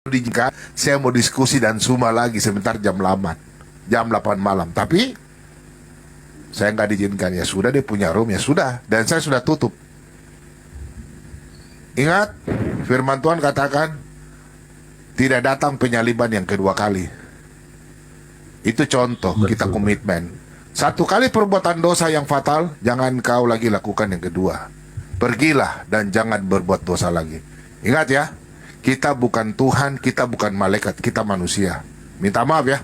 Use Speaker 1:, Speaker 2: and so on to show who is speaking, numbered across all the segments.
Speaker 1: diizinkan, saya mau diskusi dan suma lagi sebentar jam 8 malam. Tapi saya nggak diizinkan. Ya sudah, dia punya room, ya sudah. Dan saya sudah tutup. Ingat, firman Tuhan katakan, tidak datang penyaliban yang kedua kali. Itu contoh. Betul. Kita komitmen. Satu kali perbuatan dosa yang fatal, jangan kau lagi lakukan yang kedua. Pergilah dan jangan berbuat dosa lagi. Ingat ya, kita bukan Tuhan, kita bukan malaikat, kita manusia. Minta maaf ya.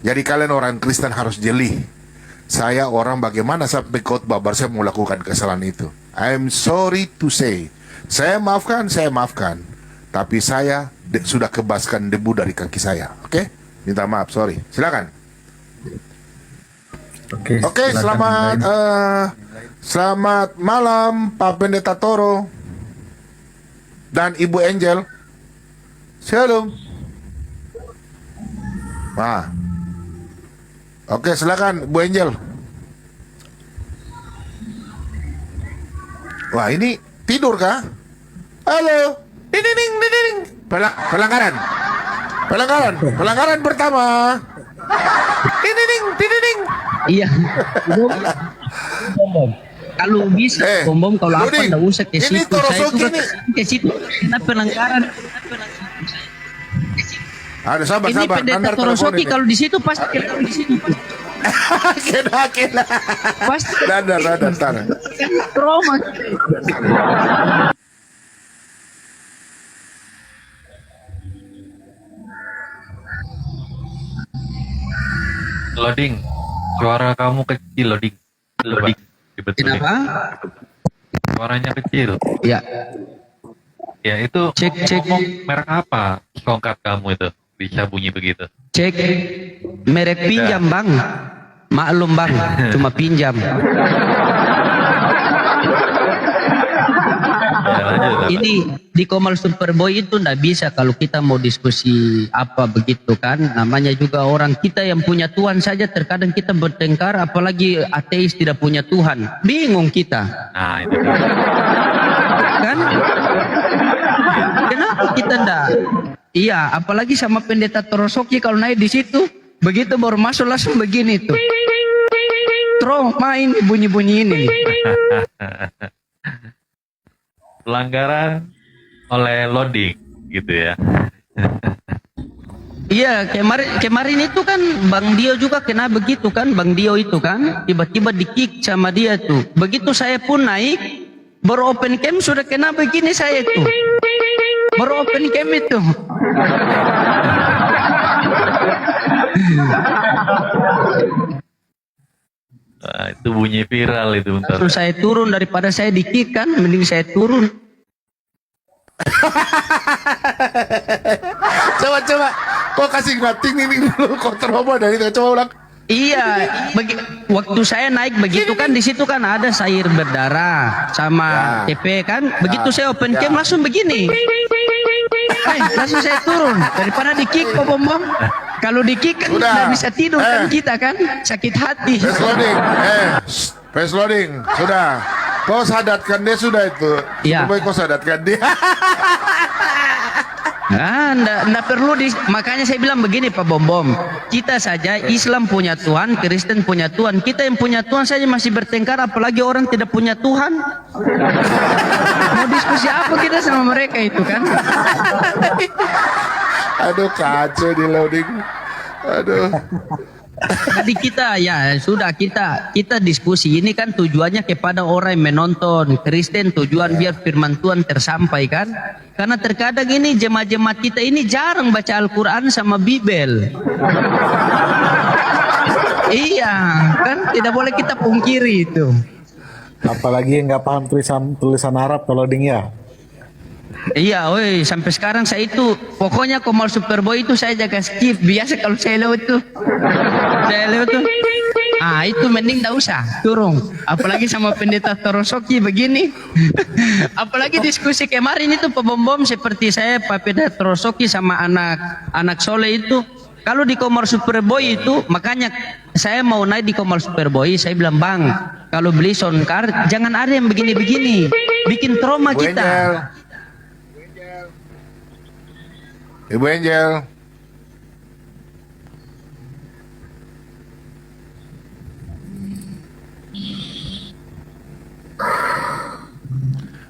Speaker 1: Jadi kalian orang Kristen harus jeli. Saya orang bagaimana sampai khotbah baru saya mau lakukan kesalahan itu. I'm sorry to say. Saya maafkan. Tapi saya sudah kebaskan debu dari kaki saya. Oke? Minta maaf, sorry. Silakan. Oke, selamat malam Pak Pendeta Toro dan Ibu Angel. Shalom. Nah. Oke, silakan Bu Angel. Wah, ini tidur kah? Halo. Ding. Pelanggaran pertama. Ding.
Speaker 2: Iya. Bom. Kalau bisa bom kalau apa enggak usah ke situ. Saya juga ke situ. Nah, pelanggaran.
Speaker 1: Ada sabar.
Speaker 2: Ini Pendeta Torosoki kalau di situ pasti
Speaker 1: kena.
Speaker 2: Pasti.
Speaker 1: Radar.
Speaker 2: Trauma.
Speaker 3: Loading, suara kamu kecil, loading. Dibetulin.
Speaker 2: Kenapa?
Speaker 3: Suaranya kecil.
Speaker 2: Ya.
Speaker 3: Ya itu.
Speaker 2: Cek.
Speaker 3: Ngomong merek apa? Tongkat kamu itu bisa bunyi begitu.
Speaker 2: Cek. Merek pinjam bang. Maklum bang, cuma pinjam.
Speaker 3: Ya, lanjut.
Speaker 2: Ini di Komal Superboy itu ndak bisa kalau kita mau diskusi apa begitu kan. Namanya juga orang kita yang punya Tuhan saja terkadang kita bertengkar, apalagi ateis tidak punya Tuhan. Bingung kita.
Speaker 3: Nah, itu.
Speaker 2: Kan? Kenapa kita ndak? Iya, apalagi sama Pendeta Torosoki kalau naik di situ, begitu baru masuk langsung begini tuh. Main bunyi-bunyi ini.
Speaker 3: Pelanggaran oleh loading gitu ya.
Speaker 2: Iya, kemarin itu kan Bang Dio juga kena begitu kan, Bang Dio itu kan tiba-tiba di-kick sama dia tuh. Begitu saya pun naik, baru open cam sudah kena begini saya tuh. Baru open cam itu.
Speaker 3: Nah, itu bunyi viral itu bentar.
Speaker 2: Terus saya turun daripada saya di-kick kan, mending saya turun.
Speaker 1: Coba. Kok kasih gratis ini dulu, kok trauma dari itu. Coba ulang.
Speaker 2: Iya, waktu saya naik begitu kan di situ kan ada sayur berdarah sama TP kan. Begitu saya open cam langsung begini. Langsung saya turun daripada di-kick bom. Kalau di-kick kan tidak bisa tidur kan kita kan sakit hati.
Speaker 1: Face loading. Sudah. Kau sadarkan dia sudah itu.
Speaker 2: Iya.
Speaker 1: Coba kau sadarkan dia.
Speaker 2: Nah, enggak perlu makanya saya bilang begini Pak Bom. Kita saja Islam punya Tuhan, Kristen punya Tuhan. Kita yang punya Tuhan saja masih bertengkar, apalagi orang tidak punya Tuhan. Mau diskusi apa kita sama mereka itu kan?
Speaker 1: Aduh, kacau di loading. Aduh.
Speaker 2: Jadi kita ya sudah kita diskusi ini kan tujuannya kepada orang yang menonton. Kristen tujuan biar firman Tuhan tersampaikan. Karena terkadang ini jemaat-jemaat kita ini jarang baca Al-Quran sama Bibel. Iya, kan tidak boleh kita pungkiri itu.
Speaker 4: Apalagi yang nggak paham tulisan Arab kalau ding ya.
Speaker 2: Iya, woi, sampai sekarang saya itu pokoknya Komal Superboy itu saya jaga skip. Biasa kalau saya lewat tuh, itu mending tak usah turun. Apalagi sama Pendeta Torosoki begini. Apalagi diskusi kemarin itu pembom seperti saya Pak Pendeta Torosoki sama anak Soleh itu. Kalau di Komal Superboy itu makanya saya mau naik di Komal Superboy. Saya bilang bang, kalau beli soundcard jangan ada yang begini-begini, bikin trauma kita.
Speaker 1: Ibu Angel.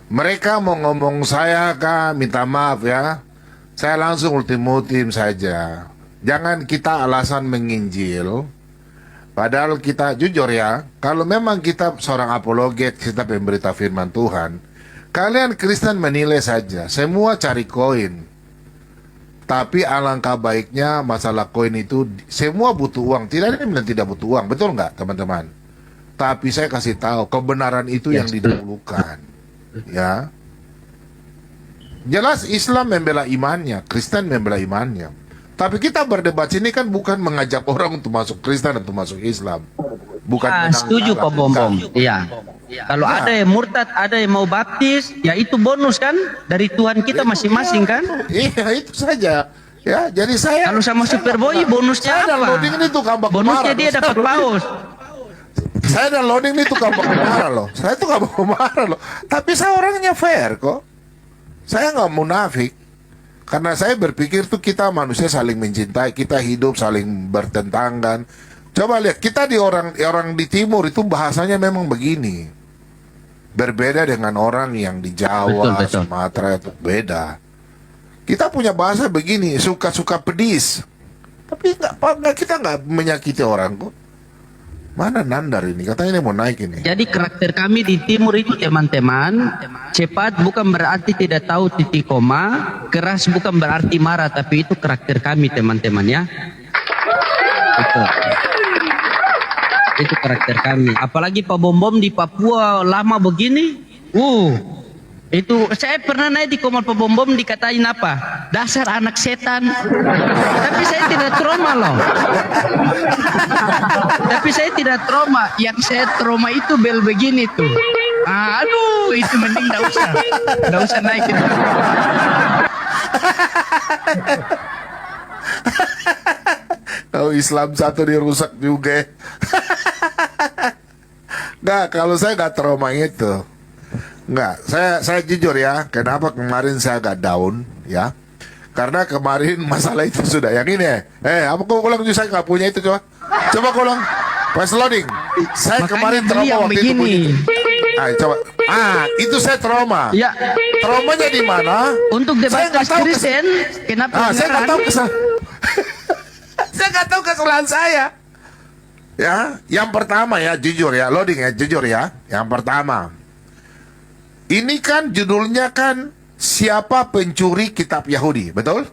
Speaker 1: Mereka mau ngomong saya kah, minta maaf ya. Saya langsung ultimatum saja. Jangan kita alasan menginjil. Padahal kita jujur ya, kalau memang kita seorang apologet, kita pemberita firman Tuhan, kalian Kristen menilai saja, semua cari koin. Tapi alangkah baiknya masalah koin itu, semua butuh uang. Tidak ada yang bilang tidak butuh uang, betul nggak teman-teman? Tapi saya kasih tahu, kebenaran itu yang didahulukan. Ya, jelas Islam membela imannya, Kristen membela imannya. Tapi kita berdebat sini kan bukan mengajak orang untuk masuk Kristen atau masuk Islam. Bukan menang
Speaker 2: Setuju
Speaker 1: kalah,
Speaker 2: Pak Bom Bom.
Speaker 1: bukan.
Speaker 2: Iya. Kalau
Speaker 1: Ya.
Speaker 2: ada yang murtad, ada yang mau baptis, ya itu bonus kan dari Tuhan kita masing-masing kan.
Speaker 1: Iya, itu saja. Ya, jadi saya
Speaker 2: Kalau sama Superboy bonusnya
Speaker 1: saya
Speaker 2: apa?
Speaker 1: downloading ini tukang bakar
Speaker 2: Bonusnya
Speaker 1: marah,
Speaker 2: dia
Speaker 1: loh.
Speaker 2: dapat paus.
Speaker 1: Saya downloading ini tukang bakar marah loh. Saya tuh gak mau marah loh. Tapi saya orangnya fair kok. Saya nggak munafik. Karena saya berpikir tuh kita manusia saling mencintai, kita hidup saling bertentangan. Coba lihat, kita di orang di timur itu bahasanya memang begini. Berbeda dengan orang yang di Jawa,
Speaker 2: Betul.
Speaker 1: Sumatera itu beda. Kita punya bahasa begini, suka-suka pedis. Tapi kita nggak menyakiti orang kok. Mana Nandar ini? Katanya ini mau naik ini.
Speaker 2: Jadi karakter kami di timur itu teman-teman, cepat bukan berarti tidak tahu titik koma, keras bukan berarti marah, tapi itu karakter kami teman-teman ya. Itu karakter kami. Apalagi Pak Bom Bom di Papua lama begini. Itu saya pernah naik di Komar Pak Bom Bom dikatain apa? Dasar anak setan. Tapi saya tidak trauma loh. Tapi saya tidak trauma. Yang saya trauma itu bel begini tuh. Aduh, itu mending enggak usah naik itu.
Speaker 1: Kalau Islam satu dirusak juga. Nggak, kalau saya nggak trauma itu. Nggak, saya jujur ya. Kenapa kemarin saya agak down ya? Karena kemarin masalah itu sudah yang ini. Apa kau ulang juga saya nggak punya itu coba. Coba kau ulang. Pas loading. Saya
Speaker 2: Makanya
Speaker 1: kemarin
Speaker 2: beli
Speaker 1: trauma
Speaker 2: yang
Speaker 1: waktu itu
Speaker 2: begini.
Speaker 1: bunyi. Coba. Itu saya trauma.
Speaker 2: Ya,
Speaker 1: Traumanya di mana?
Speaker 2: untuk
Speaker 1: Saya
Speaker 2: debat
Speaker 1: nggak tahu
Speaker 2: Kristen, kenapa
Speaker 1: saya nggak
Speaker 2: pelanggaran?
Speaker 1: tahu saya nggak tahu kesalahan saya. Ya, yang pertama ya jujur ya, loading ya, jujur ya. Yang pertama, ini kan judulnya kan siapa pencuri kitab Yahudi, betul?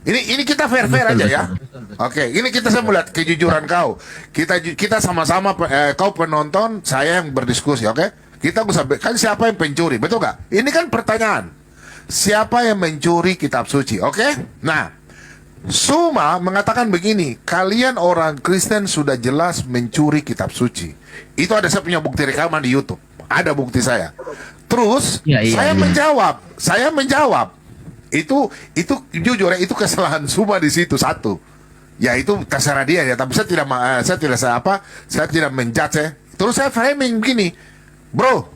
Speaker 1: Ini kita fair aja ya. Oke, ini saya melihat kejujuran kau. Kita sama-sama kau penonton, saya yang berdiskusi, oke? Kita bisa kan siapa yang pencuri, betul nggak? Ini kan pertanyaan. Siapa yang mencuri kitab suci, oke? Nah, Suma mengatakan begini, kalian orang Kristen sudah jelas mencuri kitab suci. Itu ada saya punya bukti rekaman di YouTube. Ada bukti saya. Terus saya menjawab. Itu jujur ya, itu kesalahan Suma di situ satu. Ya itu terserah dia ya, tapi saya tidak menjudge ya. Terus saya framing begini, bro.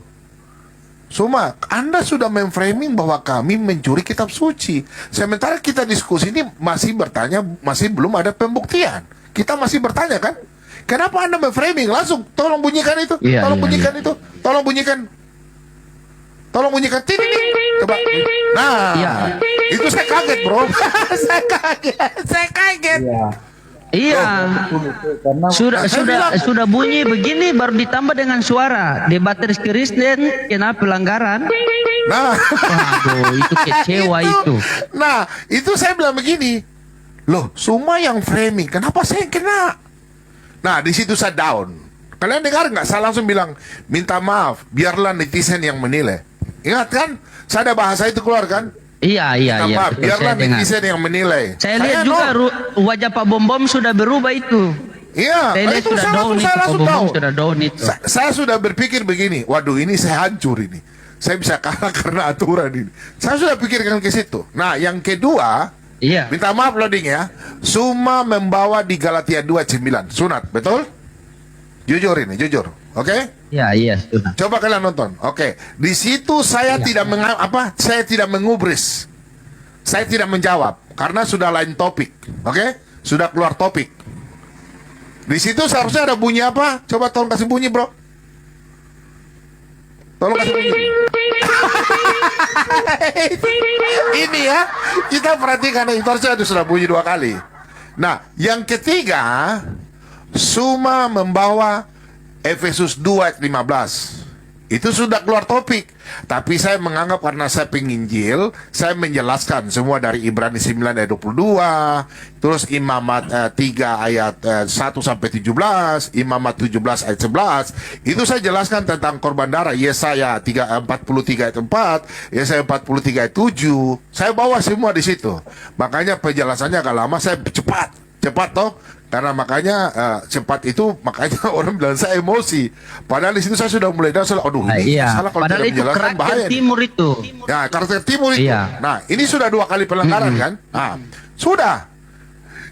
Speaker 1: Suma, Anda sudah memframing bahwa kami mencuri kitab suci. Sementara kita diskusi ini masih bertanya, masih belum ada pembuktian. Kita masih bertanya kan? Kenapa Anda memframing? Langsung, tolong bunyikan itu. Tolong bunyikan itu. Tolong bunyikan. Tolong bunyikan. Coba. Nah, itu saya kaget bro. Saya kaget.
Speaker 4: Iya.
Speaker 2: Iya. Sudah bunyi begini baru ditambah dengan suara. Debater Kristen kena pelanggaran.
Speaker 1: Nah,
Speaker 2: Waduh, itu kecewa itu.
Speaker 1: Nah, itu saya bilang begini. Loh, Suma yang framing, kenapa saya yang kena? Nah, di situ saya down. Kalian dengar nggak? Saya langsung bilang, minta maaf, biarlah netizen yang menilai. Ingat kan? Saya ada bahasa itu keluar kan?
Speaker 2: Iya.
Speaker 1: Maaf,
Speaker 2: Betul,
Speaker 1: biarlah
Speaker 2: saya dengar.
Speaker 1: netizen yang menilai.
Speaker 2: Saya lihat juga wajah Pak Bom Bom sudah berubah itu.
Speaker 1: Iya,
Speaker 2: Saya lihat
Speaker 1: itu
Speaker 2: sudah
Speaker 1: saya
Speaker 2: down itu. Pak
Speaker 1: langsung
Speaker 2: Bom Bom
Speaker 1: down.
Speaker 2: sudah down itu.
Speaker 1: Saya sudah berpikir begini, waduh ini saya hancur ini. Saya bisa kalah karena aturan ini. Saya sudah pikirkan ke situ. Nah, yang kedua,
Speaker 2: Iya.
Speaker 1: minta maaf loading ya. Suma membawa di Galatia 2:9. Sunat, betul? Jujur ini, jujur. Oke?
Speaker 2: Iya, sudah.
Speaker 1: Coba kalian nonton. Oke. Di situ saya tidak saya tidak mengubris. saya tidak menjawab karena sudah lain topik. Oke? Sudah keluar topik. Di situ seharusnya ada bunyi apa? Coba tolong kasih bunyi, bro. Tolong kasih bunyi. Ini ya, kita perhatikan itu harusnya sudah bunyi 2 kali. Nah, yang ketiga, Suma membawa Efesus 2 ayat 15. Itu sudah keluar topik. Tapi saya menganggap karena saya penginjil, saya menjelaskan semua dari Ibrani 9 ayat 22, terus Imamat 3 ayat 1 sampai 17, Imamat 17 ayat 11. Itu saya jelaskan tentang korban darah. Yesaya 43 ayat 4, Yesaya 43 ayat 7. Saya bawa semua di situ. Makanya penjelasannya agak lama, saya cepat toh. Karena makanya cepat itu makanya orang bilang saya emosi. Padahal di situ saya sudah mulai salah. Aduh, ini
Speaker 2: Iya.
Speaker 1: salah kalau
Speaker 2: Padahal
Speaker 1: tidak
Speaker 2: itu
Speaker 1: menjelaskan
Speaker 2: karakter
Speaker 1: bahaya. nih.
Speaker 2: timur itu.
Speaker 1: Ya, karakter timur itu.
Speaker 2: Iya.
Speaker 1: Nah, ini sudah 2 kali pelanggaran kan? Nah, sudah.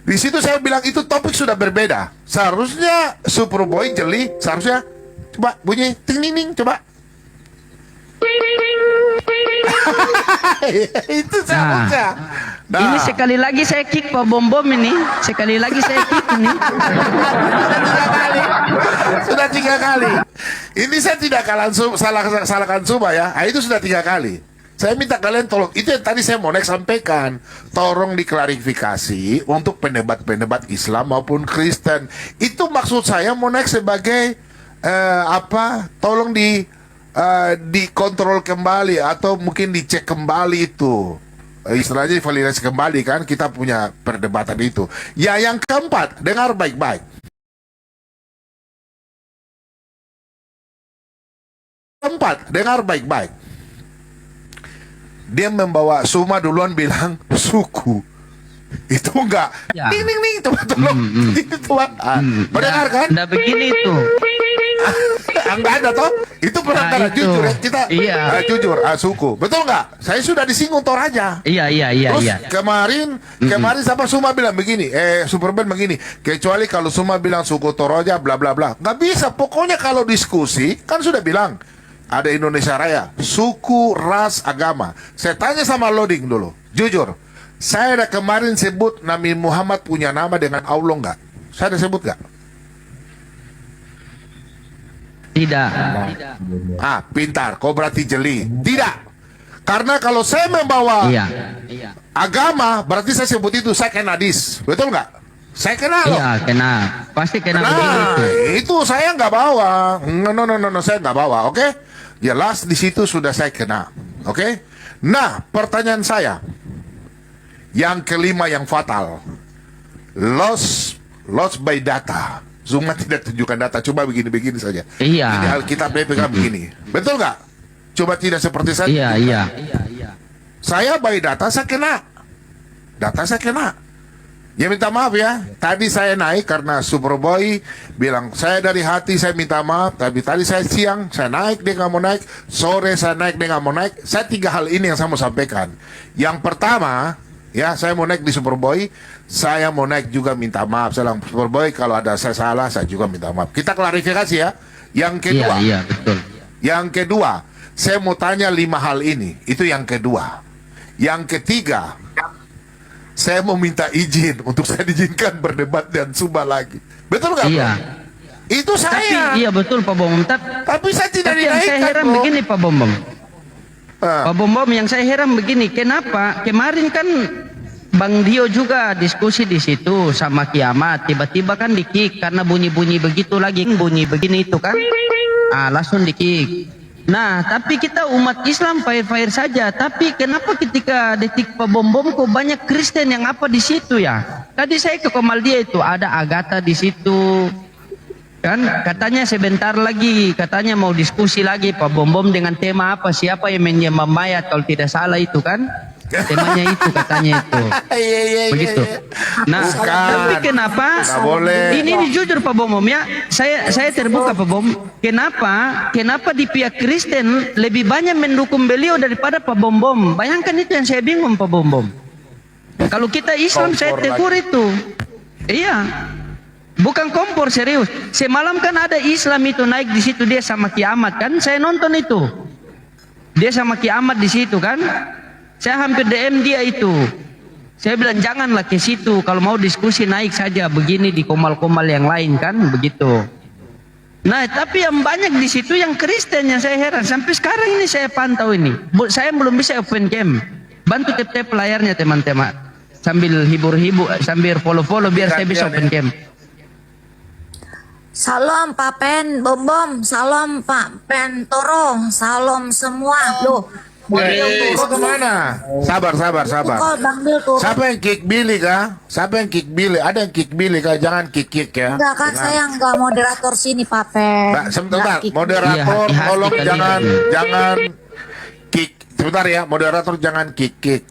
Speaker 1: Di situ saya bilang itu topik sudah berbeda. Seharusnya Superboy jeli, seharusnya coba bunyi ting ting ting coba. Itu seharusnya. Nah.
Speaker 2: Ini sekali lagi saya kick Pak Bom Bom ini. Sekali lagi saya kick ini.
Speaker 1: Sudah 3 kali. Ini saya tidak salahkan Suba ya. Ah, itu sudah 3 kali. Saya minta kalian tolong. Itu yang tadi saya mau sampaikan. Tolong diklarifikasi untuk pendebat-pendebat Islam maupun Kristen. Itu maksud saya mau sebagai tolong dikontrol kembali atau mungkin dicek kembali itu. Istilahnya validasi kembali kan, kita punya perdebatan itu. Ya, yang keempat, dengar baik-baik. Keempat, dengar baik-baik. Dia membawa Suma duluan bilang suku. Itu enggak.
Speaker 2: Ya.
Speaker 1: Ding ding ding, coba tolong. Itu mendengar kan?
Speaker 2: Nggak begini itu.
Speaker 1: Enggak ada toh? Itu pelanggaran
Speaker 2: itu.
Speaker 1: jujur ya kita.
Speaker 2: Iya.
Speaker 1: Jujur, suku. Betul nggak? Saya sudah disinggung Toraja.
Speaker 2: Iya.
Speaker 1: Terus kemarin sama Suma bilang begini, Superman begini, kecuali kalau Suma bilang suku Toraja bla bla bla. Nggak bisa. Pokoknya kalau diskusi kan sudah bilang ada Indonesia Raya, suku, ras, agama. Saya tanya sama Loading dulu, jujur, saya ada kemarin sebut Nabi Muhammad punya nama dengan Allah nggak? Saya ada sebut nggak?
Speaker 2: Tidak.
Speaker 1: Pintar, kau berarti jeli. Tidak. Karena kalau saya membawa
Speaker 2: Iya.
Speaker 1: agama, berarti saya sebut itu saya kena hadis. Betul nggak? Saya kena loh.
Speaker 2: Iya, kena. Pasti kena begini
Speaker 1: Nah,
Speaker 2: itu.
Speaker 1: itu saya nggak bawa. No, saya nggak bawa. Oke? Jelas di situ sudah saya kena. Oke? Nah, pertanyaan saya, yang kelima yang fatal, loss by data. Zuma tidak tunjukkan data. Coba begini-begini saja.
Speaker 2: Iya.
Speaker 1: Ini Alkitab BPK begini. Betul nggak? Coba tidak seperti saya.
Speaker 2: Iya.
Speaker 1: Saya by data saya kena. Data saya kena. Ya minta maaf ya. Tadi saya naik karena Superboy bilang saya dari hati saya minta maaf. Tapi tadi saya siang saya naik dia nggak mau naik. Sore saya naik dia nggak mau naik. Saya 3 hal ini yang saya mau sampaikan. Yang pertama, ya saya mau naik di Superboy. Saya mau naik juga minta maaf. Saya bilang Superboy kalau ada saya salah saya juga minta maaf. Kita klarifikasi ya. Yang kedua.
Speaker 2: Iya, betul.
Speaker 1: Yang kedua, saya mau tanya 5 hal ini. Itu yang kedua. Yang ketiga, saya mau minta izin untuk saya diizinkan berdebat dan Sumba lagi. Betul nggak?
Speaker 2: Iya.
Speaker 1: Bro? Itu
Speaker 2: Tapi
Speaker 1: saya.
Speaker 2: iya betul Pak Bom.
Speaker 1: Tapi saya tidak
Speaker 2: Tapi yang saya
Speaker 1: dinaikkan.
Speaker 2: heran
Speaker 1: Bro.
Speaker 2: begini Pak Bom.
Speaker 1: Ah,
Speaker 2: Pak Bom yang saya heran begini, kenapa kemarin kan Bang Dio juga diskusi di situ sama Kiamat, tiba-tiba kan di-kick karena bunyi-bunyi begitu lagi, bunyi begini itu kan, langsung di-kick. Nah, tapi kita umat Islam fair-fair saja, tapi kenapa ketika detik Pak Bom kok banyak Kristen yang apa di situ ya? Tadi saya ke Komaldia itu ada Agatha di situ. Kan katanya sebentar lagi katanya mau diskusi lagi Pak Bom dengan tema apa, siapa yang menyembah mayat kalau tidak salah itu kan, temanya itu katanya itu
Speaker 1: iya.
Speaker 2: begitu. Nah,
Speaker 1: Bukan.
Speaker 2: tapi kenapa
Speaker 1: Nggak boleh.
Speaker 2: ini jujur Pak Bom ya, saya terbuka Pak Bom, kenapa di pihak Kristen lebih banyak mendukung beliau daripada Pak Bom. Bayangkan itu yang saya bingung Pak Bom. Kalau kita Islam saya tegur itu. Iya. Bukan kompor, serius. Semalam kan ada Islam itu naik di situ dia sama Kiamat kan, saya nonton itu. Dia sama Kiamat di situ kan. Saya hampir DM dia itu. Saya bilang janganlah ke situ, kalau mau diskusi naik saja begini di komal-komal yang lain kan begitu. Nah, tapi yang banyak di situ yang Kristen yang saya heran sampai sekarang ini saya pantau ini. Saya belum bisa open cam. Bantu tap-tap layarnya teman-teman. Sambil hibur-hibur, sambil follow-follow biar saya bisa open cam.
Speaker 5: Salam Pak Pen Bom Bom, salam Pak Pen Toro, salam semua. Loh,
Speaker 1: Toro kemana? Sabar.
Speaker 5: kok Bang Bil turun?
Speaker 1: Siapa yang kick Billy kah? Siapa yang kick Billy? Ada yang kick Billy kah? Jangan kick ya.
Speaker 5: Enggak kan, saya enggak moderator sini Pak Pen.
Speaker 1: Mbak, sebentar,
Speaker 5: Enggak, Kiki.
Speaker 1: moderator,
Speaker 2: Iya, hati-hati
Speaker 1: tolong
Speaker 2: kali
Speaker 1: jangan
Speaker 2: ini.
Speaker 1: kick. Sebentar ya, moderator jangan kick.